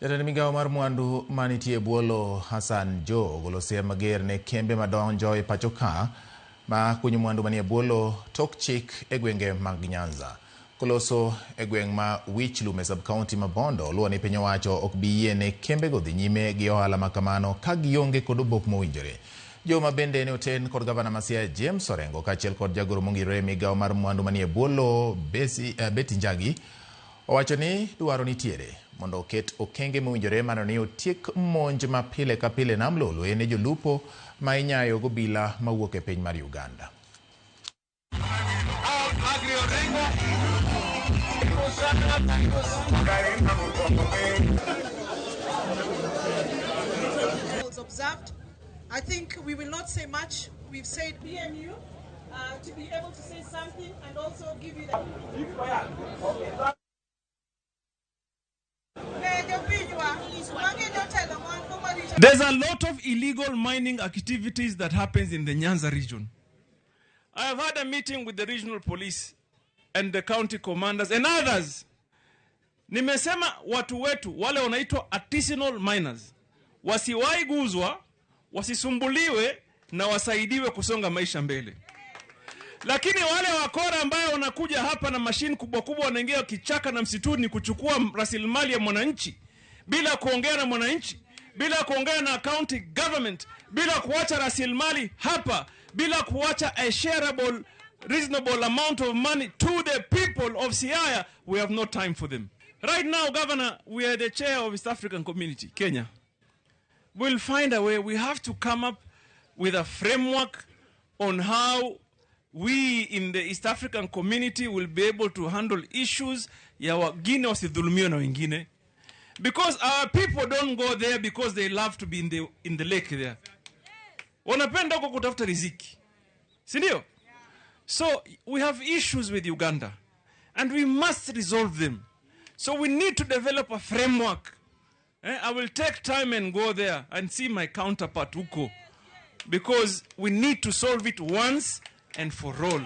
Jatend migao mar mwandu manitie buolo Hassan Jo ogolo siem mager ne kembe madonjo e pacho ka ma kunyo mwandu manie buolo tok chik e gwenge mag Nyanza. Koloso e gweng ma Wichlum e sub-county ma Bondo, luwo ni piny owacho ok bi yie ne kembe go dhi nyime gi ohala ma kamano ka gionge kod obok mowinjore. Jo ma bende ne oten kod gavana ma Siaya James Orengo kaachiel kod jagoro mongirore migao mar mwandu manie buolo Betty Njagi owacho ni dwaro nitiere mondo oket okenge mowinjore mano ni otiek monj ma pile ka pile nam lolwe ne jolupo ma inyayo go bila mawuok e piny mar Uganda. Observed. I think we will not say much. We've said PMU to be able to say something and also give you that. There's a lot of illegal mining activities that happens in the Nyanza region. I have had a meeting with the regional police and the county commanders and others. Nimesema watu wetu wale wanaitwa artisanal miners wasiwahi guzwa, wasisumbuliwe na wasaidiwe kusonga maisha mbele. Lakini wale wakora ambao wanakuja hapa na mashini kubwa kubwa wanaingia kichaka na msituni kuchukua rasilimali ya mwananchi bila kuongea na mwananchi, bila kuongea na county government, bila kuacha rasilimali hapa, bila kuacha a shareable reasonable amount of money to the people of Siaya, we have no time for them. Right now, Governor, we are the chair of East African Community, Kenya. We'll find a way. We have to come up with a framework on how we in the East African community will be able to handle issues ya wagine wasidhulumiwe na wengine. Because our people don't go there because they love to be in the lake there. Wanapenda huko kutafuta riziki. Si ndio? So we have issues with Uganda and we must resolve them. So we need to develop a framework. I will take time and go there and see my counterpart huko, because we need to solve it once and for all.